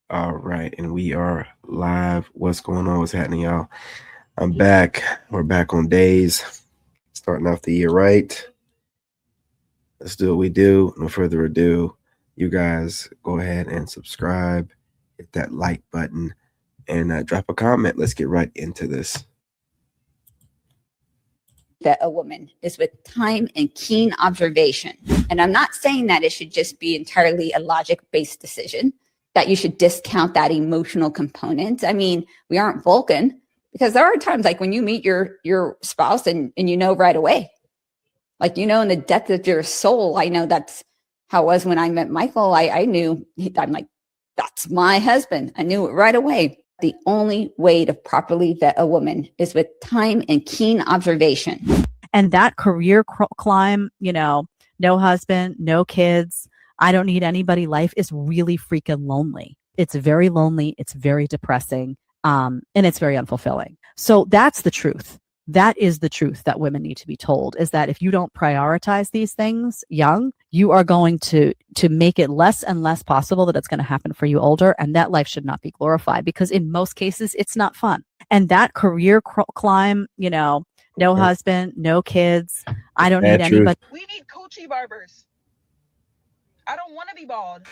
All right, and we are live. What's going on? What's happening, y'all? I'm back. We're back on days, starting off the year right. Let's do what we do. No further ado, you guys go ahead and subscribe, hit that like button, and drop a comment. Let's get right into this. That a woman is with time and keen observation. And I'm not saying that it should just be entirely a logic based decision, that you should discount that emotional component. I mean, we aren't Vulcan, because there are times like when you meet your spouse and you know right away, like, you know, in the depth of your soul. I know that's how it was when I met Michael. I knew, I'm like, that's my husband. I knew it right away. The only way to properly vet a woman is with time and keen observation. And that career climb, no husband, no kids, I don't need anybody life is really freaking lonely. It's very lonely. It's very depressing. And it's very unfulfilling. So that's the truth. That is the truth that women need to be told, is that if you don't prioritize these things young, you are going to make it less and less possible that it's going to happen for you older. And that life should not be glorified, because in most cases, it's not fun. And that career climb, no husband, no kids, I don't need anybody. We need coochie barbers. I don't want to be bald.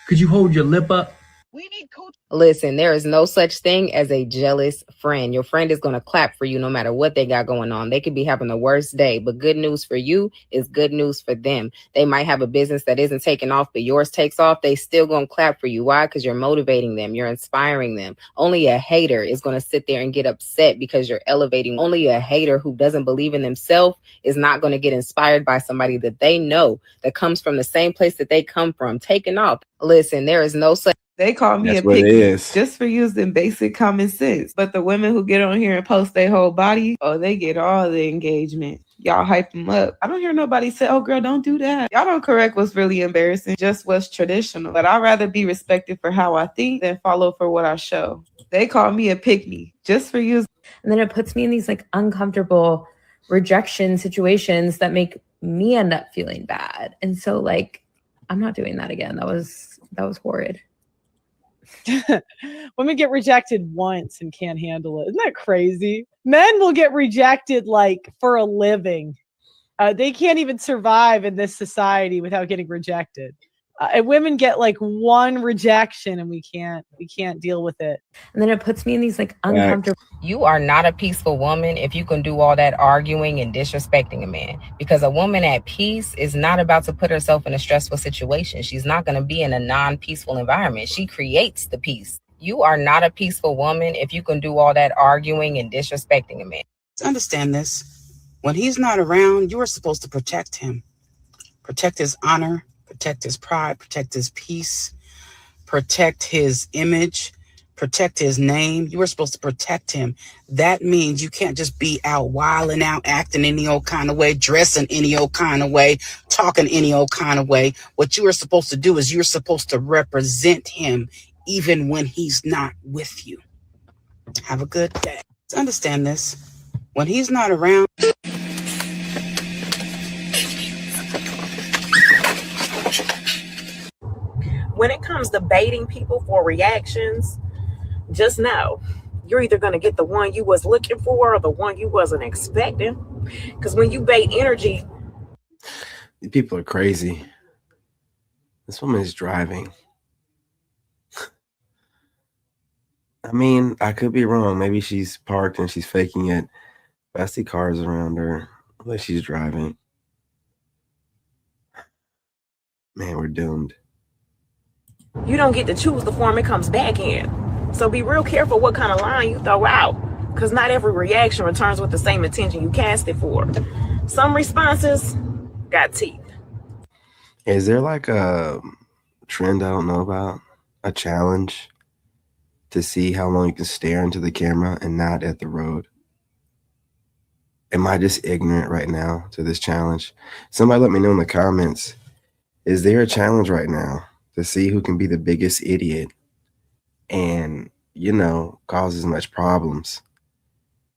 Could you hold your lip up? We need coochie. Listen, there is no such thing as a jealous friend. Your friend is going to clap for you no matter what they got going on. They could be having the worst day, but good news for you is good news for them. They might have a business that isn't taking off, but yours takes off. They still going to clap for you. Why? Because you're motivating them. You're inspiring them. Only a hater is going to sit there and get upset because you're elevating. Only a hater who doesn't believe in themselves is not going to get inspired by somebody that they know that comes from the same place that they come from, taking off. Listen, there is no such. They call me That's a what it picky is. just for using basic common sense. But the women who get on here and post their whole body, oh, they get all the engagement. Y'all hype them up. I don't hear nobody say, oh, girl, don't do that. Y'all don't correct what's really embarrassing, just what's traditional. But I'd rather be respected for how I think than follow for what I show. They call me a pick-me just for using. And then it puts me in these like uncomfortable rejection situations that make me end up feeling bad. And so like, I'm not doing that again. That was horrid. Women get rejected once and can't handle it. Isn't that crazy? Men will get rejected like for a living. They can't even survive in this society without getting rejected. And women get like one rejection and we can't deal with it. And then it puts me in these like uncomfortable. You are not a peaceful woman if you can do all that arguing and disrespecting a man, because a woman at peace is not about to put herself in a stressful situation. She's not going to be in a non-peaceful environment. She creates the peace. You are not a peaceful woman if you can do all that arguing and disrespecting a man. Understand this. When he's not around, you are supposed to protect him. Protect his honor, protect his pride, protect his peace, protect his image, protect his name. You are supposed to protect him. That means you can't just be out wilding out, acting any old kind of way, dressing any old kind of way, talking any old kind of way. What you are supposed to do is you're supposed to represent him even when he's not with you. Have a good day. Understand this. When he's not around. When it comes to baiting people for reactions, just know you're either going to get the one you was looking for or the one you wasn't expecting. Because when you bait energy, These people are crazy. This woman is driving. I mean, I could be wrong. Maybe she's parked and she's faking it. But I see cars around her. Like she's driving. Man, we're doomed. you don't get to choose the form it comes back in. So be real careful what kind of line you throw out, because not every reaction returns with the same intention you cast it for. Some responses got teeth. Is there like a trend I don't know about? A challenge to see how long you can stare into the camera and not at the road? Am I just ignorant right now to this challenge? Somebody let me know in the comments. Is there a challenge right now to see who can be the biggest idiot and, cause as much problems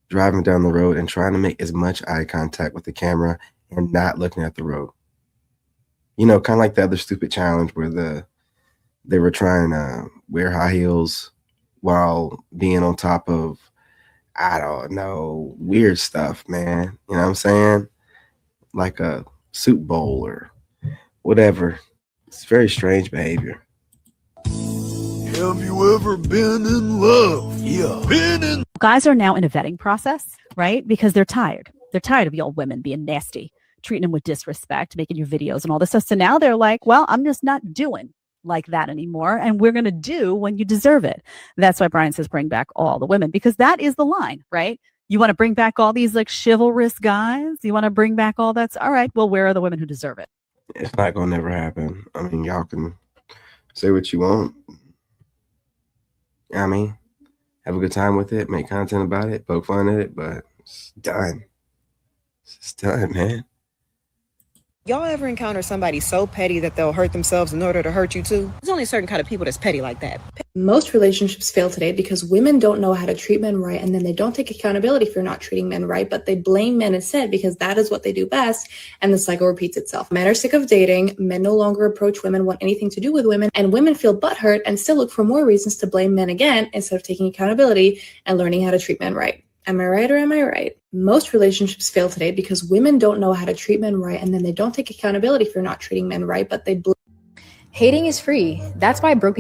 driving down the road and trying to make as much eye contact with the camera and not looking at the road? You know, kind of like the other stupid challenge where they were trying to wear high heels while being on top of, I don't know, weird stuff, man. You know what I'm saying? Like a soup bowl or whatever. It's very strange behavior. Have you ever been in love? Yeah. Been in. Guys are now in a vetting process, right? Because they're tired. They're tired of y'all women being nasty, treating them with disrespect, making your videos and all this stuff. So now they're like, well, I'm just not doing like that anymore. And we're going to do when you deserve it. That's why Brian says bring back all the women, because that is the line, right? You want to bring back all these like chivalrous guys? You want to bring back all that's all right. Well, where are the women who deserve it? It's not going to never happen. I mean, y'all can say what you want. I mean, have a good time with it, make content about it, poke fun at it, but it's done. It's done, man. Y'all ever encounter somebody so petty that they'll hurt themselves in order to hurt you too? There's only a certain kind of people that's petty like that. Most relationships fail today because women don't know how to treat men right, and then they don't take accountability for not treating men right, but they blame men instead because that is what they do best, and the cycle repeats itself. Men are sick of dating, men no longer approach women, want anything to do with women, and women feel butthurt and still look for more reasons to blame men again instead of taking accountability and learning how to treat men right. Am I right or am I right? Most relationships fail today because women don't know how to treat men right, and then they don't take accountability for not treating men right, but they blame. Hating is free. That's why broke people